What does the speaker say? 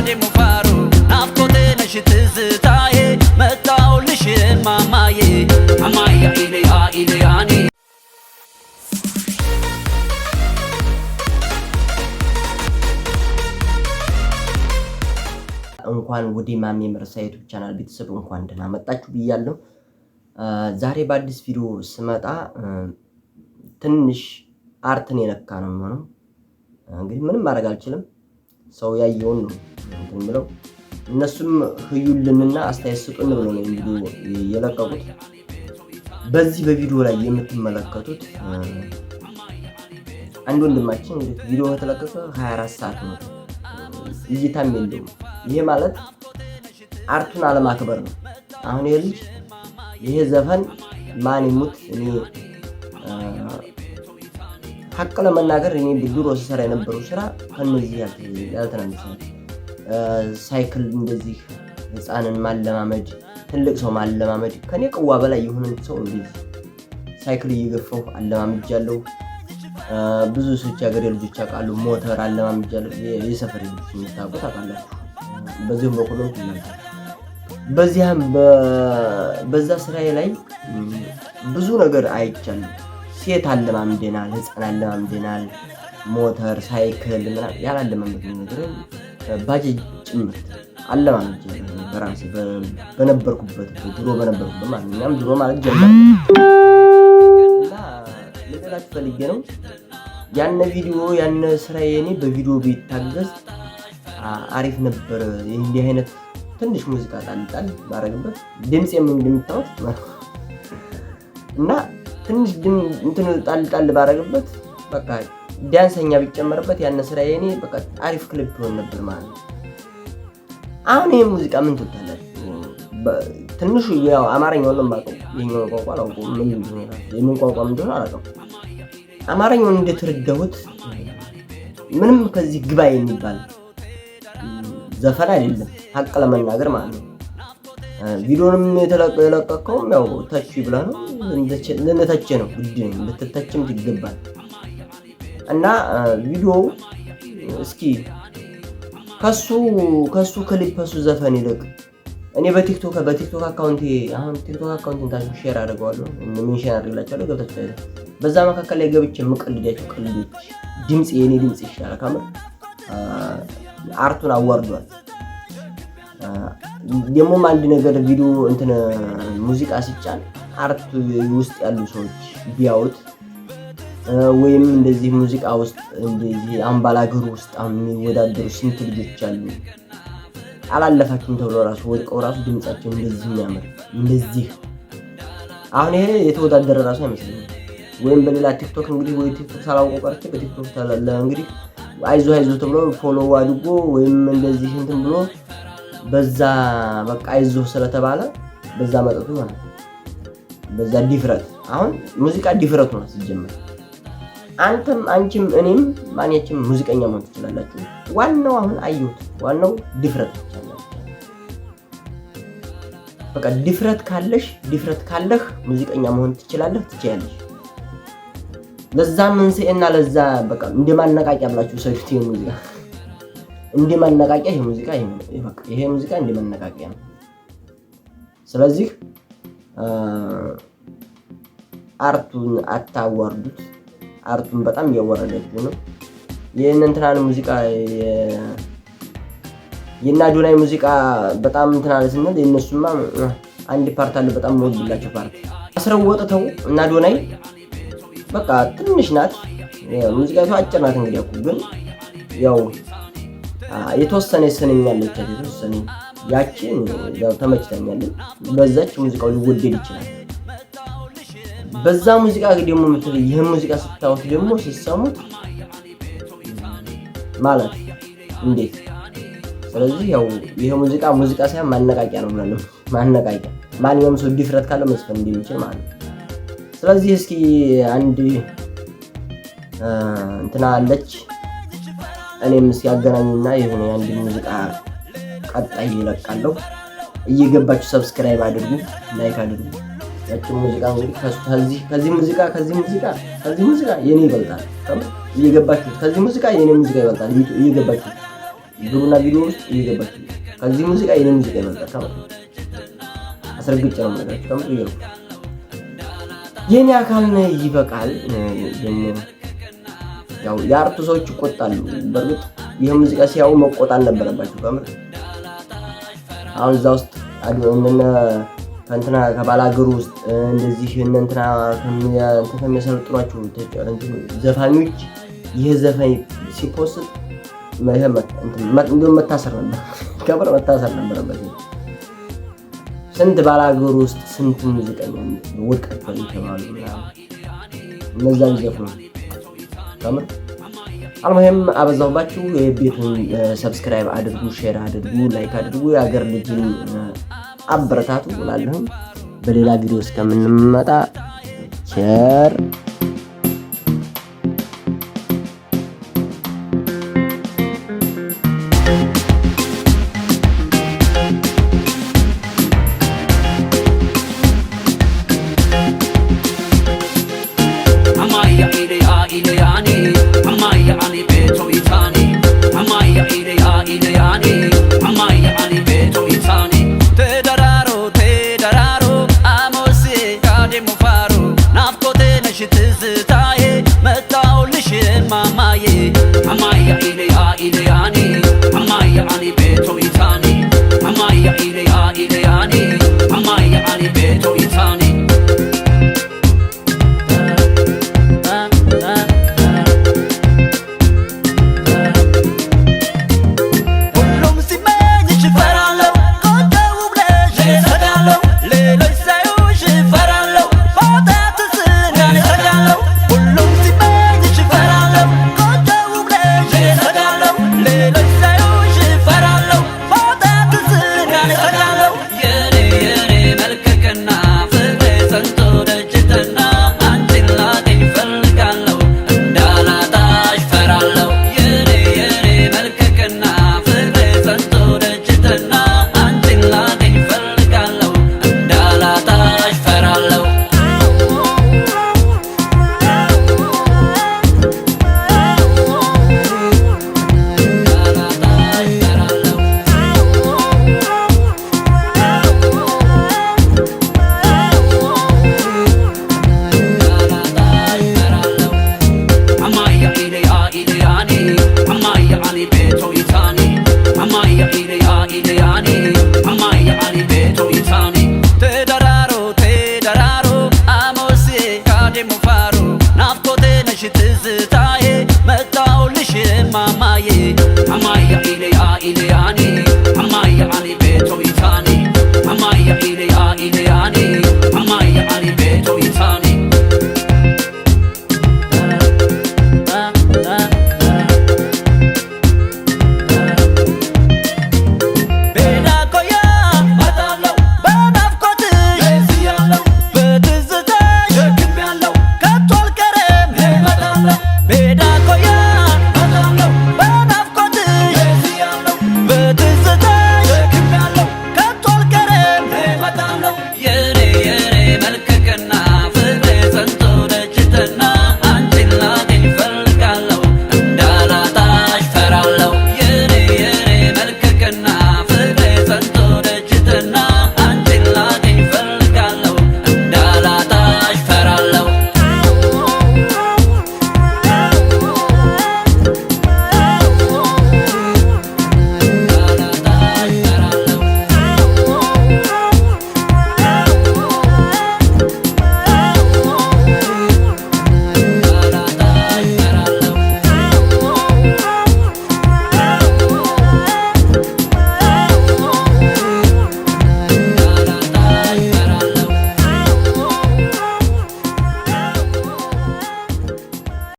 ደሞ ፋሩ ናፍቆቴ ነሽ ትዝታዬ መጣሁልሽ ማማዬ ማማዬ ኢልያ ኢልያኔ እንኳን ወደ ማሜ መርሳ ዩቲዩብ ቻናል ቤተሰብ እንኳን ደህና መጣችሁ ብያለሁ። ዛሬ በአዲስ ቪዲዮ ስመጣ ትንሽ አርትን የነካ ነው የሚሆነው። እንግዲህ ምንም ማድረግ አልችልም። ሰው ያየውን ነው እንትን ብለው እነሱም ህዩልንና አስተያየት ስጡን ብለው ነው ቪዲዮ የለቀቁት። በዚህ በቪዲዮ ላይ የምትመለከቱት አንድ ወንድማችን እንግዲህ ቪዲዮ ከተለቀቀ 24 ሰዓት ነው እይታም የለውም። ይሄ ማለት አርቱን አለማክበር ነው። አሁን ይሄ ልጅ ይሄ ዘፈን ማን ይሙት እኔ ሐቅ ለመናገር እኔ ድሮ ሲሰራ የነበረው ስራ ከነዚህ ያልተናነሰ ሳይክል እንደዚህ ህፃንን ማለማመድ ትልቅ ሰው ማለማመድ ከኔ ቅዋ በላይ የሆነ ሰው እንደዚህ ሳይክል እየገፋው አለማምጃለሁ። ብዙ ሰዎች ሀገር ልጆች አውቃሉ ሞተር አለማምጃለሁ። የሰፈር ልጆች የምታውቁት አውቃላችሁ። በዚህም በኮሜንት እናንተ በዛ ስራዬ ላይ ብዙ ነገር አይቻለሁ። ሴት አለማምደናል፣ ህፃን አለማምደናል፣ ሞተር ሳይክል ምናምን ያላለማምደን ነገር ባጃጅ ጭምር አለማምጃለሁ። በራሴ በነበርኩበት ድሮ በነበርኩበት ማንኛውም ድሮ ማለት ጀመረ እና ልገላችሁ ፈልጌ ነው። ያነ ቪዲዮ ያነ ስራዬ እኔ በቪዲዮ ቢታገዝ አሪፍ ነበር። እንዲህ አይነት ትንሽ ሙዚቃ ጣልጣል ባረግበት ድምጼም እንደምታውቁት እና ትንሽ እንትን ጣልጣል ባረግበት በቃ ዳንሰኛ ቢጨመርበት ያነ ስራዬ እኔ በቃ አሪፍ ክሊፕ ሆነ ነበር ማለት ነው። አሁን ይሄ ሙዚቃ ምን ትታላችሁ? ትንሹ ያው አማርኛውን ነው የማውቀው፣ የኛውን ቋንቋ አላውቀውም። ምን እንደሆነ የምን ቋንቋ እንደሆነ አላውቀውም። አማርኛውን እንደተረዳሁት ምንም ከዚህ ግባ የሚባል ዘፈን አይደለም ሐቅ ለመናገር ማለት ነው። ቪዲዮንም የለቀቀውም ያው ተች ብለህ ነው ልንተች ነው ግድ ነው ልትተችም ይገባል። እና ቪዲዮው እስኪ ከሱ ክሊፕ ከሱ ዘፈን ይልቅ እኔ በቲክቶክ አካውንቴ አሁን ቲክቶክ አካውንቴን ታሽ ሼር አድርገዋለሁ ሜንሽን አድርግላችኋለሁ ገብታችሁ አይደል? በዛ መካከል ላይ ገብቼ የምቀልዳቸው ቀልዶች ድምጽ የኔ ድምጽ ይሻላል ካመር አርቱን አዋርዷል። ደሞም አንድ ነገር ቪዲዮ እንትን ሙዚቃ ሲጫን አርት ውስጥ ያሉ ሰዎች ቢያዩት ወይም እንደዚህ ሙዚቃ ውስጥ እንደዚህ አምባላገሩ ውስጥ የሚወዳደሩ ስንት ልጆች አሉ አላለፋችሁም ተብሎ ራሱ ወድቀው ራሱ ድምጻቸው እንደዚህ የሚያምር እንደዚህ አሁን ይሄ የተወዳደረ ራሱ አይመስልም። ወይም በሌላ ቲክቶክ እንግዲህ ወይ ቲክቶክ ሳላውቀው ቀርቼ በቲክቶክ ተላለ እንግዲህ አይዞ ተብሎ ፎሎ አድርጎ ወይም እንደዚህ እንትን ብሎ በዛ በቃ አይዞ ስለተባለ በዛ መጠጡ ማለት በዛ ዲፍረት አሁን ሙዚቃ ዲፍረት ነው ሲጀመር። አንተም አንቺም እኔም ማንኛችም ሙዚቀኛ መሆን ትችላላችሁ። ዋናው አሁን አዩት ዋናው ዲፍረት ይቻላል። በቃ ዲፍረት ካለህ ሙዚቀኛ መሆን ትችያለሽ። ለዛ መንስኤና ለዛ በቃ እንደማነቃቂያ ብላችሁ ሰሽቲ ሙዚቃ እንደማነቃቂያ ይሄ ሙዚቃ እንደማነቃቂያ ነው። ስለዚህ አርቱን አታዋርዱት። አርቱን በጣም እያወረዳችሁ ነው። ይሄንን እንትን ሙዚቃ የናዶናይ ሙዚቃ በጣም እንትን አለ ስንል የነሱማ አንድ ፓርት አለ በጣም ወድላችሁ ፓርት አስረወጥተው ናዶናይ በቃ ትንሽ ናት ሙዚቃቱ አጭር ናት። እንግዲህ ግን ያው የተወሰነ ስንኛለች የተወሰነ ያቺን ያው ተመችተኛለች። በዛች ሙዚቃው ሊወደድ ይችላል። በዛ ሙዚቃ ደግሞ ይሄ ሙዚቃ ስታውት ደግሞ ሲሰሙት ማለት እንዴት። ስለዚህ ያው ይሄ ሙዚቃ ሳይሆን ማነቃቂያ ነው ማለት ነው። ማነቃቂያ ማንኛውም ሰው ዲፍረት ካለ መስፈን እንደሚችል ማለት ነው። ስለዚህ እስኪ አንድ እንትና አለች እኔም ሲያገናኙና የሆነ አንድ ሙዚቃ ቀጣይ ይለቃለሁ። እየገባችሁ ሰብስክራይብ አድርጉ፣ ላይክ አድርጉ። ያቺ ሙዚቃ እንግዲህ ከዚህ ሙዚቃ የኔ ይበልጣል። እየገባችሁ ከዚህ ሙዚቃ የኔ ሙዚቃ ይበልጣል። እየገባችሁ ግሩና ቪዲዮ ውስጥ እየገባችሁ ከዚህ ሙዚቃ የኔ ሙዚቃ ይበልጣል ከመ አስረግጬ ነው የምነግራችሁ። ከምር ይየው የኔ አካል ነው ይበቃል። ደግሞ ያው የአርቱ ሰዎች ይቆጣሉ። በርግጥ ይሄ ሙዚቃ ሲያው መቆጣት ነበረባችሁ ከምር። አሁን እዛ ውስጥ አድወንና ከእንትና ከባላገሩ ውስጥ እንደዚህ እንትና ከሚያሰልጥኗቸው ዘፋኞች ይሄ ዘፋኝ ሲፖስት መህመት እንደውም መታሰር ነበር ከብር መታሰር ነበረበት። ስንት ባላገሩ ውስጥ ስንት ሙዚቀኛ ወድቀት ይተባሉ እነዛ ዘፈኑ ከምር። አልሙሂም አበዛውባችሁ። የቤቱን ሰብስክራይብ አድርጉ፣ ሼር አድርጉ፣ ላይክ አድርጉ። የሀገር ልጅን አበረታቱ እላለሁ። በሌላ ቪዲዮ እስከምንመጣ ቸር ትዝታዬ መጣሁልሽ ማማዬ